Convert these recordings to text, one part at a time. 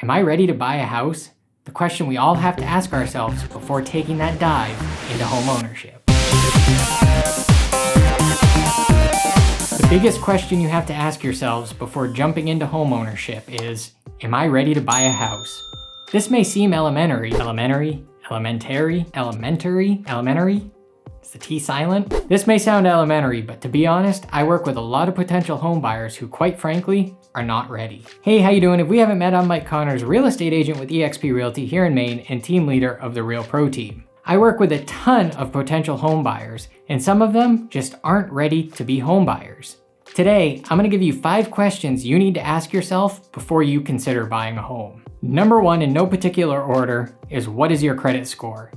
Am I ready to buy a house? The question we all have to ask ourselves before taking that dive into home ownership. The biggest question you have to ask yourselves before jumping into home ownership is, am I ready to buy a house? This may seem elementary. Is the T silent? This may sound elementary, but to be honest, I work with a lot of potential home buyers who, quite frankly, are not ready. Hey, how you doing? If we haven't met, I'm Mike Connors, real estate agent with eXp Realty here in Maine and team leader of the Real Pro team. I work with a ton of potential home buyers, and some of them just aren't ready to be home buyers. Today, I'm gonna give you 5 questions you need to ask yourself before you consider buying a home. Number 1, in no particular order, is what is your credit score?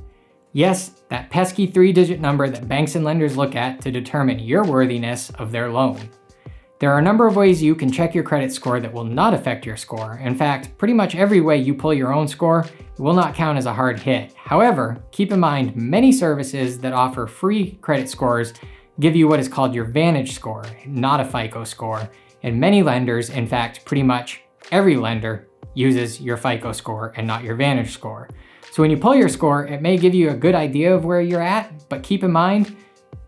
Yes, that pesky 3-digit number that banks and lenders look at to determine your worthiness of their loan. There are a number of ways you can check your credit score that will not affect your score. In fact, pretty much every way you pull your own score will not count as a hard hit. However, keep in mind, many services that offer free credit scores give you what is called your Vantage score, not a FICO score. And many lenders, in fact, pretty much every lender, uses your FICO score and not your Vantage score. So when you pull your score, it may give you a good idea of where you're at, but keep in mind,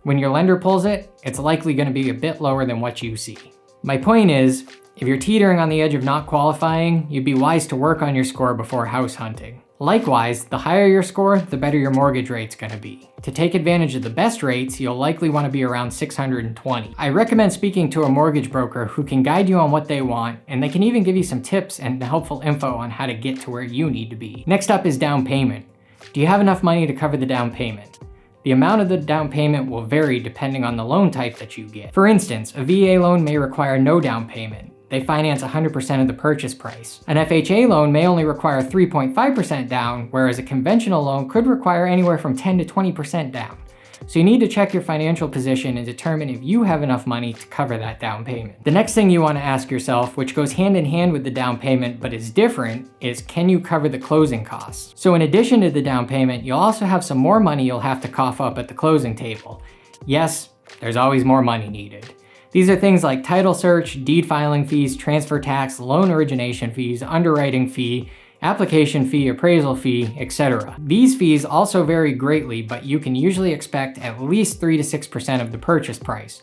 when your lender pulls it, it's likely gonna be a bit lower than what you see. My point is, if you're teetering on the edge of not qualifying, you'd be wise to work on your score before house hunting. Likewise, the higher your score, the better your mortgage rate's gonna be. To take advantage of the best rates, you'll likely wanna be around 620. I recommend speaking to a mortgage broker who can guide you on what they want, and they can even give you some tips and helpful info on how to get to where you need to be. Next up is down payment. Do you have enough money to cover the down payment? The amount of the down payment will vary depending on the loan type that you get. For instance, a VA loan may require no down payment. They finance 100% of the purchase price. An FHA loan may only require 3.5% down, whereas a conventional loan could require anywhere from 10 to 20% down. So you need to check your financial position and determine if you have enough money to cover that down payment. The next thing you want to ask yourself, which goes hand in hand with the down payment but is different, is can you cover the closing costs? So in addition to the down payment, you'll also have some more money you'll have to cough up at the closing table. Yes, there's always more money needed. These are things like title search, deed filing fees, transfer tax, loan origination fees, underwriting fee, application fee, appraisal fee, etc. These fees also vary greatly, but you can usually expect at least 3 to 6% of the purchase price.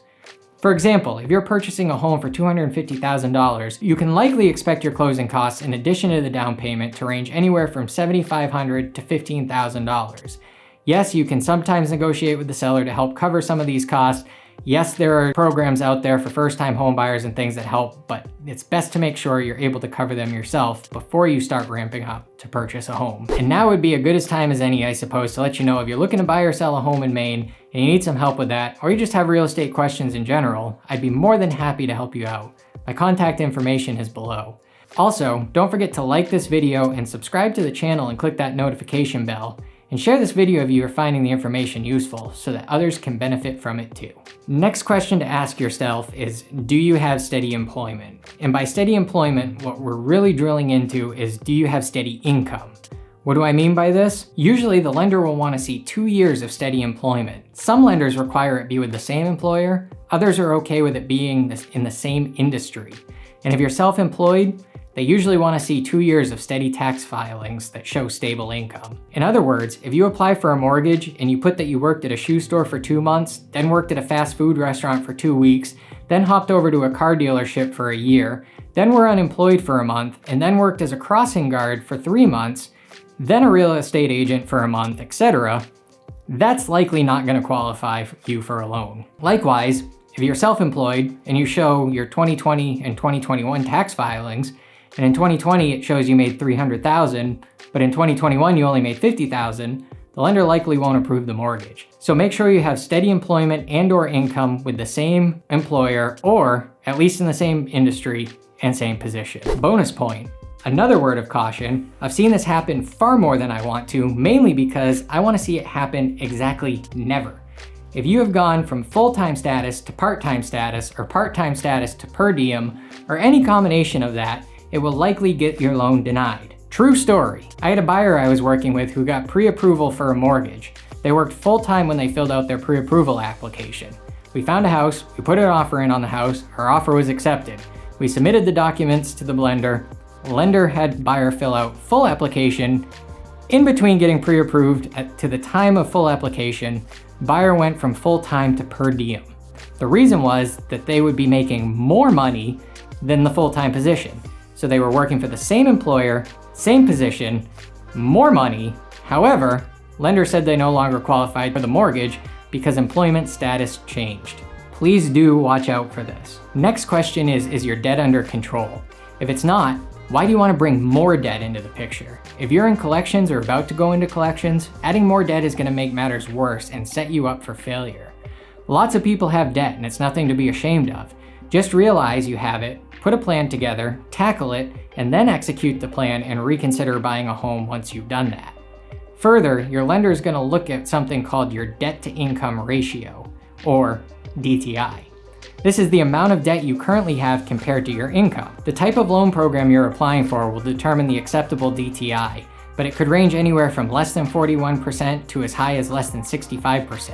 For example, if you're purchasing a home for $250,000, you can likely expect your closing costs in addition to the down payment to range anywhere from $7,500 to $15,000. Yes, you can sometimes negotiate with the seller to help cover some of these costs. Yes, there are programs out there for first-time home buyers and things that help, but it's best to make sure you're able to cover them yourself before you start ramping up to purchase a home. And now would be a good as time as any, I suppose, to let you know if you're looking to buy or sell a home in Maine and you need some help with that, or you just have real estate questions in general, I'd be more than happy to help you out. My contact information is below. Also, don't forget to like this video and subscribe to the channel and click that notification bell. And share this video if you are finding the information useful so that others can benefit from it too. Next question to ask yourself is, do you have steady employment? And by steady employment, what we're really drilling into is, do you have steady income? What do I mean by this? Usually the lender will want to see 2 years of steady employment. Some lenders require it be with the same employer, others are okay with it being in the same industry. And if you're self-employed, they usually want to see 2 years of steady tax filings that show stable income. In other words, if you apply for a mortgage and you put that you worked at a shoe store for 2 months, then worked at a fast food restaurant for 2 weeks, then hopped over to a car dealership for a year, then were unemployed for a month, and then worked as a crossing guard for 3 months, then a real estate agent for a month, etc., that's likely not going to qualify you for a loan. Likewise, if you're self-employed and you show your 2020 and 2021 tax filings, and in 2020 it shows you made $300,000, but in 2021 you only made $50,000, the lender likely won't approve the mortgage. So make sure you have steady employment and/or income with the same employer, or at least in the same industry and same position. Bonus point. Another word of caution, I've seen this happen far more than I want to, mainly because I want to see it happen exactly never. If you have gone from full-time status to part-time status, or part-time status to per diem, or any combination of that, it will likely get your loan denied. True story. I had a buyer I was working with who got pre-approval for a mortgage. They worked full-time when they filled out their pre-approval application. We found a house, we put an offer in on the house, our offer was accepted. We submitted the documents to the lender. lender had buyer fill out full application. In between getting pre-approved to the time of full application, buyer went from full-time to per diem. The reason was that they would be making more money than the full-time position. So they were working for the same employer, same position, more money. However, lender said they no longer qualified for the mortgage because employment status changed. Please do watch out for this. Next question is your debt under control? If it's not, why do you want to bring more debt into the picture? If you're in collections or about to go into collections, adding more debt is going to make matters worse and set you up for failure. Lots of people have debt and it's nothing to be ashamed of. Just realize you have it, put a plan together, tackle it, and then execute the plan and reconsider buying a home once you've done that. Further, your lender is going to look at something called your debt to income ratio, or DTI. This is the amount of debt you currently have compared to your income. The type of loan program you're applying for will determine the acceptable DTI, but it could range anywhere from less than 41% to as high as less than 65%.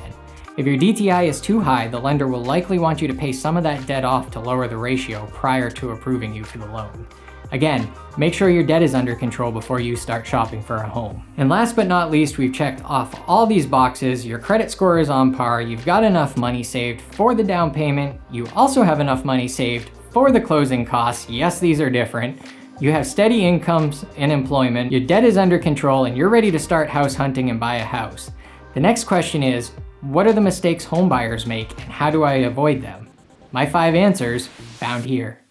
If your DTI is too high, the lender will likely want you to pay some of that debt off to lower the ratio prior to approving you for the loan. Again, make sure your debt is under control before you start shopping for a home. And last but not least, we've checked off all these boxes. Your credit score is on par, you've got enough money saved for the down payment, you also have enough money saved for the closing costs. Yes, these are different. You have steady incomes and employment, your debt is under control, and you're ready to start house hunting and buy a house. The next question is, what are the mistakes home buyers make and how do I avoid them? My 5 answers found here.